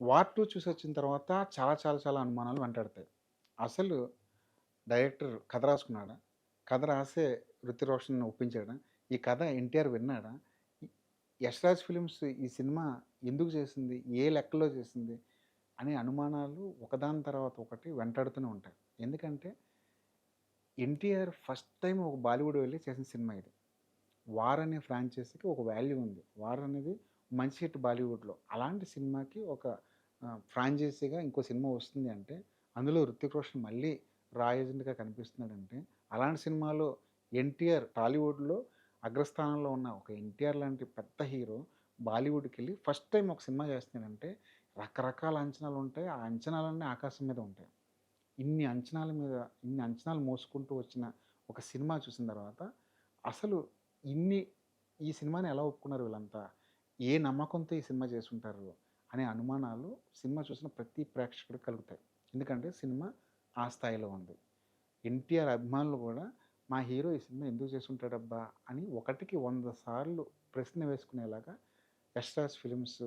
'War 2' చూసొచ్చిన తర్వాత చాలా చాలా చాలా అనుమానాలు వెంటాడతాయి. అసలు డైరెక్టర్ కథ రాసుకున్నాడా? కథ రాసే 'హృతిక్ రోషన్‌ని' ఒప్పించాడా? ఈ కథ ఎన్టీఆర్ విన్నాడా? ఈ 'యష్ రాజ్ ఫిల్మ్స్' ఈ సినిమా ఎందుకు చేసింది? ఏ లెక్కలో చేసింది? అనే అనుమానాలు ఒకదాని తర్వాత ఒకటి వెంటాడుతూనే ఉంటాయి. ఎందుకంటే ఎన్టీఆర్ ఫస్ట్ టైమ్ ఒక బాలీవుడ్ వెళ్లి చేసిన సినిమా ఇది. 'వార్' అనే ఫ్రాంచైజీకి ఒక వాల్యూ ఉంది. 'వార్' అనేది మంచి హిట్ బాలీవుడ్‌లో. అలాంటి సినిమాకి ఒక ఫ్రాంచైజీగా ఇంకో సినిమా వస్తుంది అంటే, అందులో 'హృతిక్ రోషన్' మళ్ళీ రా ఏజెంట్‌గా కనిపిస్తున్నాడంటే, అలాంటి సినిమాలో ఎన్టీఆర్ టాలీవుడ్‌లో అగ్రస్థానంలో ఉన్న ఒక ఎన్టీఆర్ లాంటి పెద్ద హీరో బాలీవుడ్‌కెళ్ళి ఫస్ట్ టైమ్ ఒక సినిమా చేస్తున్నాడంటే, రకరకాల అంచనాలుంటాయి. ఆ అంచనాలన్నీ ఆకాశం మీద ఉంటాయి. ఇన్ని అంచనాల మీద ఇన్ని అంచనాలు మోసుకుంటూ వచ్చిన ఒక సినిమా చూసిన తర్వాత, అసలు ఇన్ని ఈ సినిమాని ఎలా ఒప్పుకున్నారు వీళ్ళంతా? ఏ నమ్మకంతో ఈ సినిమా చేసుంటారు? అనే అనుమానాలు సినిమా చూసిన ప్రతి ప్రేక్షకుడికి కలుగుతాయి. ఎందుకంటే సినిమా ఆ స్థాయిలో ఉంది. ఎన్టీఆర్ అభిమానులు గూడా మా హీరో ఈ సినిమా ఎందుకు చేసుంటాడబ్బా! అని ఒకటికి 100 సార్లు ప్రశ్న వేసుకునేలాగా యష్ రాజ్ ఫిల్మ్స్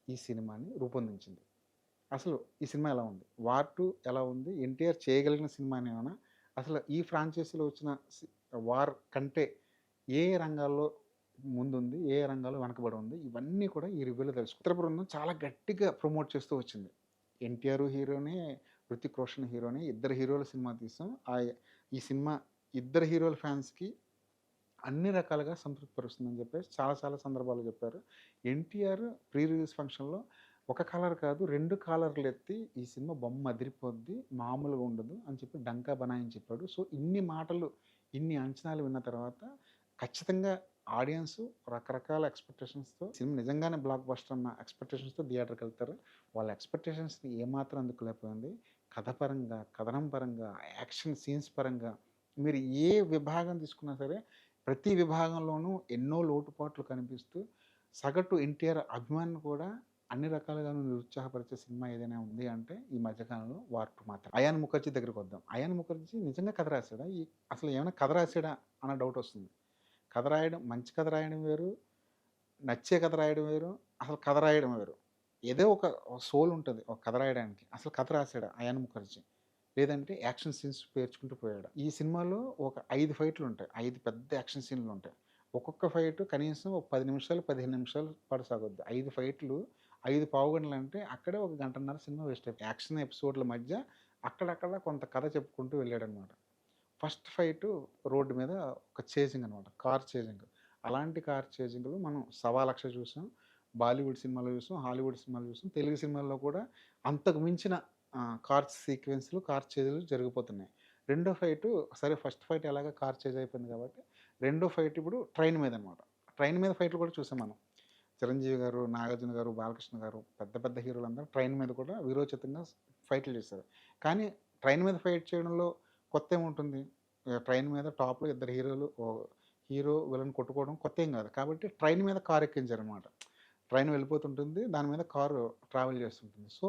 ఈ సినిమాని రూపొందించింది. అసలు ఈ సినిమా ఎలా ఉంది? 'వార్ 2' ఎలా ఉంది? ఎన్టీఆర్ చేయగలిగిన సినిమానేనా? అసలు ఈ ఫ్రాంచైజీలో వచ్చిన 'వార్' కంటే ఏ ఏ రంగాల్లో ముందుంది? ఏ ఏ రంగాల్లో వెనకబడి ఉంది? ఇవన్నీ కూడా ఈ రివ్యూలో తెలుసుకుందాం. చిత్ర బృందం చాలా గట్టిగా ప్రమోట్ చేస్తూ వచ్చింది. ఎన్టీఆర్ హీరోనే, హృతిక్ రోషన్ హీరోనే, ఇద్దరు హీరోల సినిమా తీసాం. ఈ సినిమా ఇద్దరు హీరోల ఫ్యాన్స్‌కి అన్ని రకాలుగా సంతృప్తిపరుస్తుందని చెప్పేసి చాలా చాలా సందర్భాల్లో చెప్పారు. ఎన్టీఆర్ ప్రీ రిలీజ్ ఫంక్షన్‌లో ఒక కాలర్ కాదు 2 కాలర్‌లెత్తి ఈ సినిమా బొమ్మ అదిరిపోద్ది, మామూలుగా ఉండదు అని చెప్పి డంకా బనాయించి చెప్పాడు. సో, ఇన్ని మాటలు, ఇన్ని అంచనాలు విన్న తర్వాత ఖచ్చితంగా ఆడియన్సు రకరకాల ఎక్స్‌పెక్టేషన్స్‌తో సినిమా నిజంగానే బ్లాక్ బస్టర్ అన్న ఎక్స్‌పెక్టేషన్స్‌తో థియేటర్‌కెళ్తారు. వాళ్ళ ఎక్స్‌పెక్టేషన్స్‌ని ఏమాత్రం అందుకోలేకపోయింది. కథ పరంగా, కథనం పరంగా, యాక్షన్ సీన్స్ పరంగా మీరు ఏ విభాగం తీసుకున్నా సరే ప్రతి విభాగంలోనూ ఎన్నో లోటుపాట్లు కనిపిస్తూ, సగటు ఎన్టీఆర్ అభిమానిని కూడా అన్ని రకాలుగాను నిరుత్సాహపరిచే సినిమా ఏదైనా ఉంది అంటే, ఈ మధ్య కాలంలో 'వార్ 2' మాత్రమే. అయాన్ ముఖర్జీ దగ్గరికొద్దాం. అయాన్ ముఖర్జీ నిజంగా కథ రాసాడా? అసలు ఏమైనా కథ రాసాడా అన్న డౌటొస్తుంది. కథ రాయడం మంచి కథ రాయడం వేరు, నచ్చే కథ రాయడం వేరు, అసలు కథ రాయడం వేరు. ఏదో ఒక సోల్ ఉంటది ఒక కథ రాయడానికి. అసలు కథ రాసాడా అయాన్ ముఖర్జీ? లేదంటే యాక్షన్ సీన్స్ పేర్చుకుంటూ పోయాడా? ఈ సినిమాలో ఒక 5 ఫైట్‌లుంటాయి. 5 పెద్ద యాక్షన్ సీన్‌లుంటాయి. ఒక్కొక్క ఫైట్ కనీసం ఒక 10 నిమిషాలు, 15 నిమిషాల పాటు సాగుద్ది. 5 ఫైట్‌లు 5 పావుగంటలంటే అక్కడే ఒక గంటన్నర సినిమా వేస్ట్ అయిపోయింది. యాక్షన్ ఎపిసోడ్‌ల మధ్య అక్కడక్కడ కొంత కథ చెప్పుకుంటూ వెళ్ళాడనమాట. ఫస్ట్ ఫైటు రోడ్డు మీద ఒక చేజింగ్ అనమాట. Car chasing. అలాంటి కార్ చేజింగ్‌లు మనం 'సవాలక్ష' చూసాం. బాలీవుడ్ సినిమాలో చూసాం. హాలీవుడ్ సినిమాలో చూసాం. తెలుగు సినిమాల్లో కూడా అంతకు మించిన కార్ సీక్వెన్స్‌లు, కార్ చేజ్‌లు జరిగిపోతున్నాయి. రెండో ఫైటు సరే ఫస్ట్ ఫైట్ ఎలాగో కార్ చేజ్ అయిపోయింది కాబట్టి, రెండో ఫైట్ ఇప్పుడు ట్రైన్ మీదనమాట. ట్రైన్ మీద ఫైట్‌లు కూడా చూసాం మనం. చిరంజీవి గారు, నాగార్జున గారు, బాలకృష్ణ గారు పెద్ద పెద్ద హీరోలందరూ ట్రైన్ మీద కూడా వీరోచితంగా ఫైట్‌లు చేశారు. కానీ ట్రైన్ మీద ఫైట్ చేయడంలో కొత్తేముంటుంది? ట్రైన్ మీద టాప్‌లో ఇద్దరు హీరోలు హీరో, విలన్ కొట్టుకోవడం కొత్తేం గాదు. కాబట్టి ట్రైన్ మీద కార్ ఎక్కించారనమాట. ట్రైన్ వెళ్ళిపోతుంటుంది. దాని మీద కారు ట్రావెల్ చేస్తుంటుంది. సో,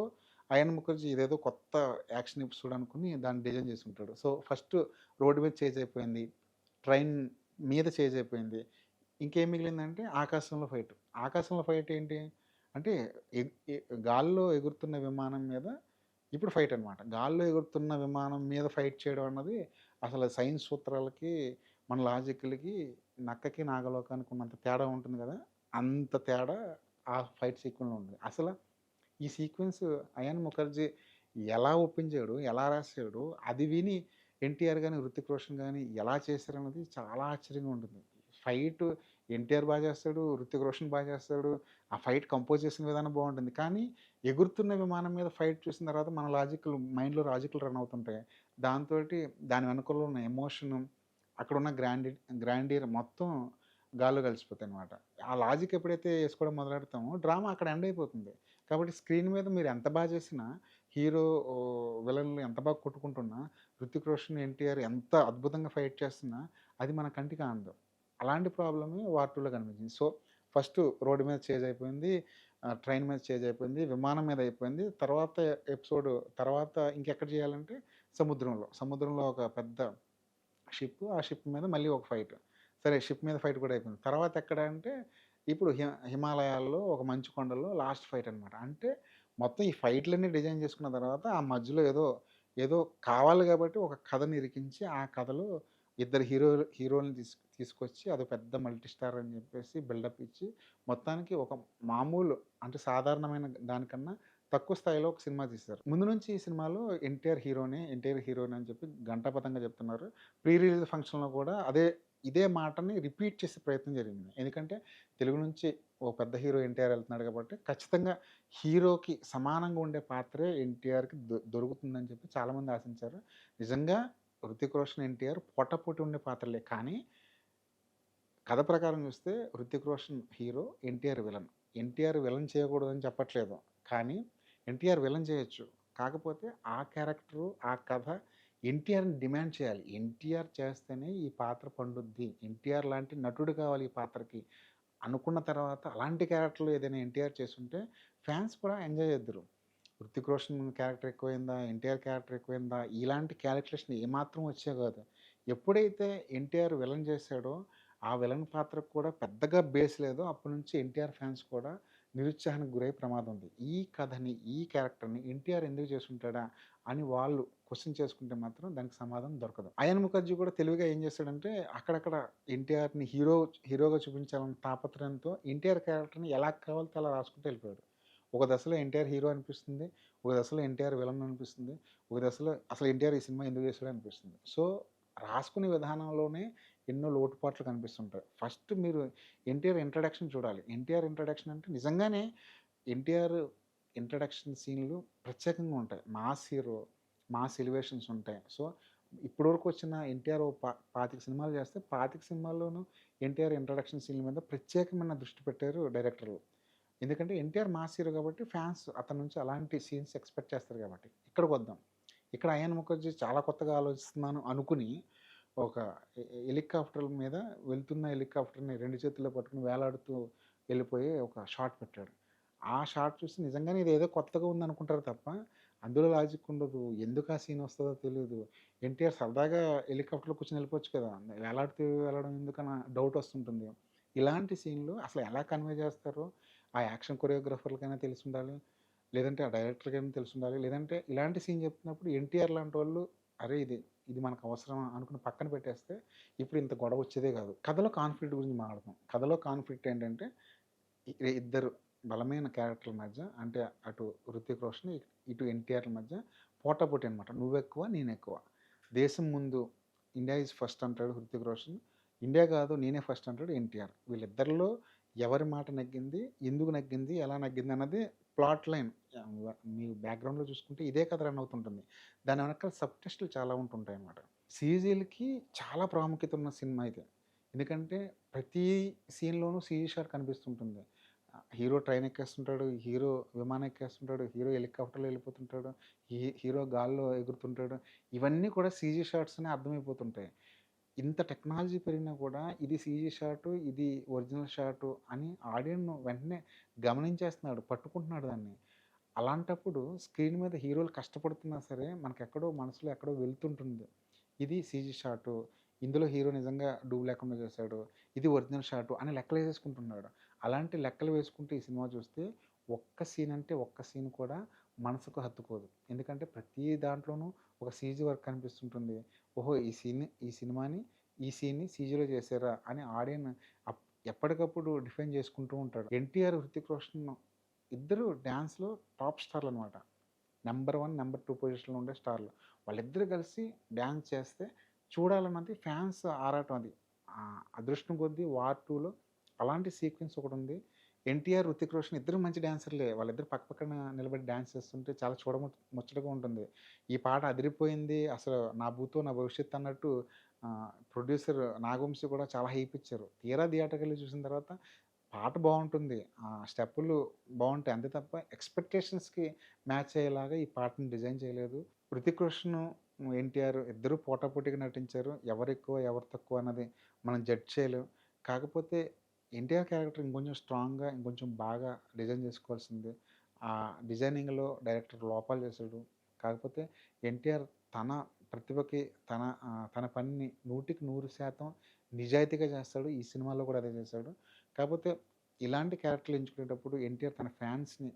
అయాన్ ముఖర్జీ ఇదేదో కొత్త యాక్షన్ ఎపిసోడ్ అనుకుని దాన్ని డిజైన్ చేసుంటాడు. సో, ఫస్ట్ రోడ్డు మీద చేజ్ అయిపోయింది. ట్రైన్ మీద చేజ్ అయిపోయింది. ఇంకేం మిగిలిందంటే ఆకాశంలో ఫైట్. ఆకాశంలో ఫైట్ ఏంటి? అంటే ఎగ్ ఎ గాల్లో ఎగురుతున్న విమానం మీద ఇప్పుడు ఫైట్ అనమాట. గాల్లో ఎగురుతున్న విమానం మీద ఫైట్ చేయడం అన్నది అసలు సైన్స్ సూత్రాలకి, మన లాజిక్‌లకి, నక్కకి, నాగలోకానికి ఉన్నంత తేడా ఉంటుంది గదా! అంత తేడా ఆ ఫైట్ సీక్వెన్స్‌లో ఉంది. ఈ సీక్వెన్స్ అయాన్ ముఖర్జీ ఎలా ఒప్పించాడు? ఎలా రాసాడు? అది విని ఎన్టీఆర్ గాని, హృతిక్ రోషన్ గాని ఎలా చేశారన్నది చాలా ఆశ్చర్యంగా ఉంటుంది. ఫైటు ఎన్టీఆర్ బా చేస్తాడు. హృతిక్ రోషన్ బా చేస్తాడు. ఆ ఫైట్ కంపోజ్ చేసిన విధానం బావుంటుంది. కానీ ఎగురుతున్న విమానం మీద ఫైట్ చూసిన తర్వాత మన మైండ్‌లో లాజిక్‌లు రన్ అవుతుంటాయి. దాంతోటి దాని వెనకాల ఉన్న ఎమోషను, అక్కడున్న గ్రాండియర్ మొత్తం గాల్లో కలిసిపోతాయనమాట. ఆ లాజిక్ ఎప్పుడైతే ఏసుకోవడం మొదలెడతామో డ్రామా అక్కడ ఎండ్ అయిపోతుంది. కాబట్టి స్క్రీన్ మీద మీరు ఎంత బా చేసినా, హీరో విలన్లు ఎంత బాగా కొట్టుకుంటున్నా, 'హృతిక్ రోషన్', 'ఎన్టీఆర్' ఎంత అద్భుతంగా ఫైట్ చేస్తున్నా, అది మన కంటికి అందదు. అలాంటి ప్రాబ్లమే 'వార్ 2'లో కనిపించింది. సో, ఫస్టు రోడ్డు మీద చేజ్ అయిపోయింది. ట్రైన్ మీద చేజ్ అయిపోయింది. విమానం మీద అయిపోయింది. తర్వాత ఎపిసోడ్ తర్వాత ఇంకెక్కడ చేయాలంటే సముద్రంలో. సముద్రంలో ఒక పెద్ద షిప్. ఆ షిప్ మీద మళ్ళీ ఒక ఫైట్. సరే షిప్ మీద ఫైట్ కూడా అయిపోయింది. తర్వాత ఎక్కడ అంటే ఇప్పుడు హిమాలయాల్లో ఒక మంచు కొండల్లో లాస్ట్ ఫైట్ అనమాట. అంటే మొత్తం ఈ ఫైట్‌లన్నీ డిజైన్ చేసుకున్న తర్వాత, ఆ మధ్యలో ఏదో కావాలి గాబట్టి ఒక కథని ఇరికించి, ఆ కథలో ఇద్దరు హీరోలని తీసుకొచ్చి అదో పెద్ద మల్టీ స్టార్ అని జెప్పేసి బిల్డప్ ఇచ్చి, మొత్తానికి ఒక మామూలు అంటే సాధారణమైన దానికన్నా తక్కువ స్థాయిలో ఒక సినిమా తీశారు. ముందు నుంచి ఈ సినిమాలో ఎన్టీఆర్ హీరోనే అని చెప్పి ఘంటాపథంగా చెప్తున్నారు. ప్రీ రిలీజ్ ఫంక్షన్‌లో కూడా ఇదే మాటని రిపీట్ చేసే ప్రయత్నం జరిగింది. ఎందుకంటే తెలుగు నుంచి ఓ పెద్ద హీరో ఎన్టీఆర్ ఎళ్తున్నాడు కాబట్టి ఖచ్చితంగా హీరోకి సమానంగా ఉండే పాత్రే ఎన్టీఆర్‌కి దొరుకుతుందని చెప్పి చాలామంది ఆశించారు. నిజంగా 'హృతిక్ రోషన్', ఎన్టీఆర్ పోటాపోటీ ఉండే పాత్రలే. కానీ కథ ప్రకారం చూస్తే 'Hrithik Roshan' hero, NTR villain. NTR villain చేయకూడదని చెప్పట్లేదు. కానీ ఎన్టీఆర్ విలన్ చేయొచ్చు. కాకపోతే ఆ క్యారెక్టరు, ఆ కథ ఎన్టీఆర్‌ని డిమాండ్ చేయాలి. ఎన్టీఆర్ చేస్తేనే ఈ పాత్ర పండుద్ది. ఎన్టీఆర్ లాంటి నటుడు కావాలి ఈ పాత్రకి. అనుకున్న తర్వాత అలాంటి క్యారెక్టర్‌లో ఏదైనా ఎన్టీఆర్ చేసుంటే ఫ్యాన్స్ కూడా ఎంజాయ్ చేద్దురు. 'హృతిక్ రోషన్' క్యారెక్టర్ ఎక్కువైందా? ఎన్టీఆర్ క్యారెక్టర్ ఎక్కువైందా? ఇలాంటి క్యాలిక్యులేషన్ ఏమాత్రం వచ్చేవి కాదు. ఎప్పుడైతే ఎన్టీఆర్ విలన్ చేశాడో, ఆ విలన్ పాత్రకు కూడా పెద్దగా బేస్ లేదో అప్పటి నుంచి ఎన్టీఆర్ ఫ్యాన్స్ కూడా నిరుత్సాహానికి గురయ్యే ప్రమాదం ఉంది. ఈ కథని, ఈ క్యారెక్టర్‌ని ఎన్టీఆర్ ఎందుకు చేసుంటాడా? అని వాళ్ళు క్వెషన్ చేసుకుంటే మాత్రం దానికి సమాధానం దొరకదు. అయాన్ ముఖర్జీ కూడా తెలివిగా ఏం చేశాడంటే అక్కడక్కడ ఎన్టీఆర్‌ని హీరోగా చూపించాలన్న తాపత్రయంతో ఎన్టీఆర్ క్యారెక్టర్‌ని ఎలా కావాలితే అలా రాసుకుంటూ వెళ్ళిపోయాడు. ఒక దశలో ఎన్టీఆర్ హీరో అనిపిస్తుంది. ఒక దశలో ఎన్టీఆర్ విలన్ అనిపిస్తుంది. ఒక దశలో అసలు ఎన్టీఆర్ ఈ సినిమా ఎందుకు చేసాడు అనిపిస్తుంది. సో, రాసుకునే విధానంలోనే ఎన్నో లోటుపాట్లు కనిపిస్తుంటాయి. ఫస్ట్ మీరు ఎన్టీఆర్ ఇంట్రడక్షన్ చూడాలి. ఎన్టీఆర్ ఇంట్రడక్షన్ అంటే నిజంగానే ఎన్టీఆర్ ఇంట్రడక్షన్ సీన్‌లు ప్రత్యేకంగా ఉంటాయి. మాస్ హీరో, మాస్ ఎలివేషన్స్ ఉంటాయి. సో, ఇప్పటివరకు వచ్చిన ఎన్టీఆర్ ఓ 25 సినిమాలు చేస్తే 25 సినిమాల్లోనూ ఎన్టీఆర్ ఇంట్రడక్షన్ సీన్‌ల మీద ప్రత్యేకమైన దృష్టి పెట్టారు డైరెక్టర్లు. ఎందుకంటే ఎన్టీఆర్ మాస్ హీరో కాబట్టి ఫ్యాన్స్ అతని నుంచి అలాంటి సీన్స్ ఎక్స్‌పెక్ట్ చేస్తారు కాబట్టి. ఇక్కడికొద్దాం. ఇక్కడ అయాన్ ముఖర్జీ చాలా కొత్తగా ఆలోచిస్తున్నాను అనుకుని ఒక హెలికాప్టర్ మీద వెళ్తున్న హెలికాప్టర్‌ని 2 చేతుల్లో పట్టుకొని వేలాడుతూ వెళ్ళిపోయి ఒక షాట్ పెట్టాడు. ఆ షాట్ చూసి నిజంగానే ఇదేదో కొత్తగా ఉందనుకుంటారు తప్ప, అందులో లాజిక్ ఉండదు. ఎందుకు ఆ సీన్ వస్తదో తెలీదు. ఎన్టీఆర్ సరదాగా హెలికాప్టర్‌లో కూర్చొని వెళ్ళిపోవచ్చు కదా! వేలాడుతూ వెళ్ళడం ఎందుకన్న డౌట్ వస్తుంటుంది. ఇలాంటి సీన్‌లు అసలు ఎలా కన్వే చేస్తారో ఆ యాక్షన్ కొరియోగ్రాఫర్‌లకైనా తెలిసుండాలి. లేదంటే ఆ డైరెక్టర్‌కైనా తెలిసుండాలి. లేదంటే ఇలాంటి సీన్ చెప్తున్నప్పుడు ఎన్టీఆర్ లాంటోళ్ళు అరే! ఇది మనకు అవసరమా అనుకుని పక్కన పెట్టేస్తే ఇప్పుడు ఇంత గొడవ వచ్చేదే కాదు. కథలో కాన్ఫ్లిక్ట్ గురించి మాట్లాడదాం. కథలో కాన్ఫ్లిక్ట్ ఏంటంటే ఇద్దరు బలమైన క్యారెక్టర్ల మధ్య అంటే అటు 'హృతిక్ రోషన్' ఇటు ఎన్టీఆర్‌ల మధ్య పోటాపోటీ అనమాట. నువ్వెక్కువ నేనెక్కువ. దేశం ముందు ఇండియా ఈజ్ ఫస్ట్ అంటాడు 'హృతిక్ రోషన్.' ఇండియా కాదు నేనే ఫస్ట్ అంటాడు ఎన్టీఆర్. వీళ్ళిద్దరిలో ఎవరి మాట నెగ్గింది? ఎందుకు నెగ్గింది? ఎలా నెగ్గింది? అన్నది ప్లాట్ లైన్. మీ బ్యాక్‌గ్రౌండ్‌లో చూసుకుంటే ఇదే కథ రన్ అవుతుంటుంది. దాని వెనకాల సబ్ టెక్స్టులు చాలా ఉంటుంటాయన్నమాట. సీజీలకి చాలా ప్రాముఖ్యత ఉన్న సినిమా ఇది. ఎందుకంటే ప్రతి సీన్‌లోనూ సీజీ షాట్ కనిపిస్తుంటుంది. హీరో ట్రైన్ ఎక్కేస్తుంటాడు, హీరో విమానం ఎక్కేస్తుంటాడు, హీరో హెలికాప్టర్‌లో వెళ్ళిపోతుంటాడు, హీరో గాల్లో ఎగురుతుంటాడు. ఇవన్నీ కూడా సీజీ షాట్స్ అని అర్థమైపోతుంటాయి. ఇంత టెక్నాలజీ పెరిగినా కూడా ఇది సీజీ షాటు, ఇది ఒరిజినల్ షాటు అని ఆడియన్ వెంటనే గమనించేస్తున్నాడు, పట్టుకుంటున్నాడు దాన్ని. అలాంటప్పుడు స్క్రీన్ మీద హీరోలు కష్టపడుతున్నా సరే మనకెక్కడో మనసులో ఎక్కడో వెళ్తుంటుంది. ఇది సీజీ షాటు, ఇందులో హీరో నిజంగా డూబ్ లేకుండా చేశాడు, ఇది ఒరిజినల్ షాటు అని లెక్కలేసేసుకుంటున్నాడు. అలాంటి లెక్కలు వేసుకుంటూ ఈ సినిమా చూస్తే ఒక్క సీన్ అంటే ఒక్క సీన్ కూడా మనసుకు హత్తుకోదు. ఎందుకంటే ప్రతి దాంట్లోనూ ఒక సీజీ వర్క్ కనిపిస్తుంటుంది. ఓహో! ఈ సినిమాని ఈ సీన్‌ని సీజీలో చేశారా అని ఆడియన్ అప్ ఎప్పటికప్పుడు డిఫైన్ చేసుకుంటూ ఉంటాడు. ఎన్టీఆర్, హృతిక్ రోషన్ ఇద్దరు డాన్స్‌లో టాప్ స్టార్‌లనమాట. నంబర్ 1, నంబర్ 2 పొజిషన్‌లో ఉండే స్టార్లు. వాళ్ళిద్దరూ కలిసి డాన్స్ చేస్తే చూడాలన్నది ఫ్యాన్స్ ఆరాటం అది. అదృష్టం కొద్దీ 'వార్ 2లో' అలాంటి సీక్వెన్స్ ఒకటుంది. ఎన్టీఆర్, హృతిక్ రోషన్ ఇద్దరు మంచి డాన్సర్‌లే. వాళ్ళిద్దరూ పక్క పక్కన నిలబడి డాన్స్ చేస్తుంటే చాలా ముచ్చటగా ఉంటుంది. ఈ పాట అదిరిపోయింది. అసలు నా భూతో నా భవిష్యత్ అన్నట్టు ప్రొడ్యూసర్ నాగవంశి కూడా చాలా హైప్ ఇచ్చారు. తీరా థియేటర్‌కెళ్ళి చూసిన తర్వాత పాట బావుంటుంది. స్టెప్పులు బావుంటాయి. అంతే తప్ప ఎక్స్‌పెక్టేషన్స్‌కి మ్యాచ్ అయ్యేలాగా ఈ పాటని డిజైన్ చేయలేదు. 'హృతిక్ రోషన్', 'ఎన్టీఆర్' ఇద్దరూ పోటాపోటీగా నటించారు. ఎవరెక్కువ, ఎవరు తక్కువ అన్నది మనం జడ్జ్ చేయలేం. కాకపోతే 'ఎన్టీఆర్' క్యారెక్టర్ ఇంకొంచెం స్ట్రాంగ్‌గా, ఇంకొంచెం బాగా డిజైన్ చేసుకోవాల్సింది. డిజైనింగ్‌లో డైరెక్టర్ లోపాలు చేశాడు. కాకపోతే 'ఎన్టీఆర్' తన ప్రతిభకి తన పనిని 100కి 100% నిజాయితీగా చేస్తాడు. ఈ సినిమాలో కూడా అదే చేశాడు. కాపోతే ఇలాంటి క్యారెక్టర్‌లు ఎంచుకునేటప్పుడు ఎన్టీఆర్ తన ఫ్యాన్స్‌ని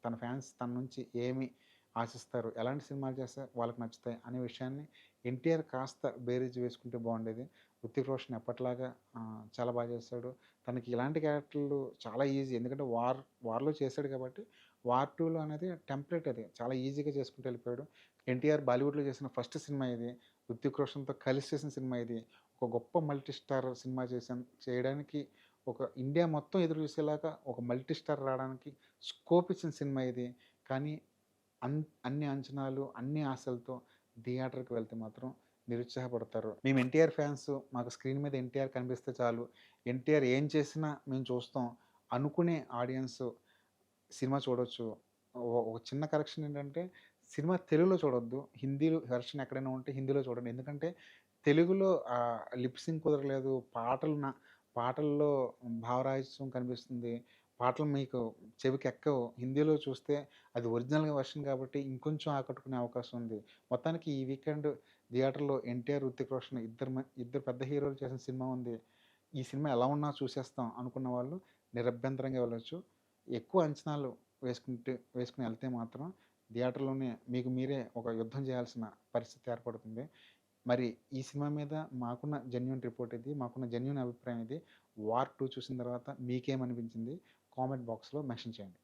తన ఫ్యాన్స్ తన నుంచి ఏమి ఆశిస్తారు, ఎలాంటి సినిమాలు చేస్తే వాళ్ళకి నచ్చుతాయి అనే విషయాన్ని ఎన్టీఆర్ కాస్త బేరీజు వేసుకుంటే బాగుండేది. హృతిక్ రోషన్ ఎప్పటిలాగా చాలా బాగా చేశాడు. తనకి ఇలాంటి క్యారెక్టర్లు చాలా ఈజీ. ఎందుకంటే వార్‌లో చేశాడు కాబట్టి వార్ 2లో అనేది టెంప్లేట్ అది. చాలా ఈజీగా చేసుకుంటూ వెళ్ళిపోయాడు. ఎన్టీఆర్ బాలీవుడ్‌లో చేసిన ఫస్ట్ సినిమా ఇది. హృతిక్ రోషన్‌తో కలిసి చేసిన సినిమా ఇది. ఒక గొప్ప మల్టీ స్టార్ సినిమా చేయడానికి ఒక ఇండియా మొత్తం ఎదురు చూసేలాగా ఒక మల్టీ స్టార్ రావడానికి స్కోప్ ఇచ్చిన సినిమా ఇది. కానీ అన్ని అంచనాలు, అన్ని ఆశలతో థియేటర్‌కి వెళ్తే మాత్రం నిరుత్సాహపడతారు. మేము ఎన్టీఆర్ ఫాన్స్, మాకు స్క్రీన్ మీద ఎన్టీఆర్ కనిపిస్తే చాలు, ఎన్టీఆర్ ఏం చేసినా మేము చూస్తాం అనుకునే ఆడియన్స్ సినిమా చూడొచ్చు. ఒక చిన్న కరెక్షన్ ఏంటంటే, సినిమా తెలుగులో చూడొద్దు. హిందీ వెర్షన్ ఎక్కడైనా ఉంటే హిందీలో చూడండి. ఎందుకంటే, తెలుగులో లిప్ సింక్ కుదరలేదు. పాటల్లో భావరాహిత్యం కనిపిస్తుంది. పాటలు మీకు చెవికెక్కవు. హిందీలో చూస్తే అది ఒరిజినల్‌గా వెర్షన్ కాబట్టి ఇంకొంచెం ఆకట్టుకునే అవకాశం ఉంది. మొత్తానికి ఈ వీకెండ్ థియేటర్‌లో ఎన్టీఆర్, హృతిక్ రోషన్ ఇద్దరు పెద్ద హీరోలు చేసిన సినిమా ఉంది. ఈ సినిమా ఎలా ఉన్నా చూసేస్తాం అనుకున్న వాళ్ళు నిరభ్యంతరంగా వెళ్ళొచ్చు. ఎక్కువ అంచనాలు వేసుకొని ఎళ్తే మాత్రం థియేటర్‌లోనే మీకు మీరే ఒక యుద్ధం చేయాల్సిన పరిస్థితి ఏర్పడుతుంది. మరి ఈ సినిమా మీద మాకున్న జెన్యూన్ రిపోర్ట్ ఇది. మాకున్న జెన్యూన్ అభిప్రాయం ఇది. 'వార్ 2' చూసిన తర్వాత మీకేమనిపించింది? కామెంట్ బాక్స్‌లో మెన్షన్ చేయండి.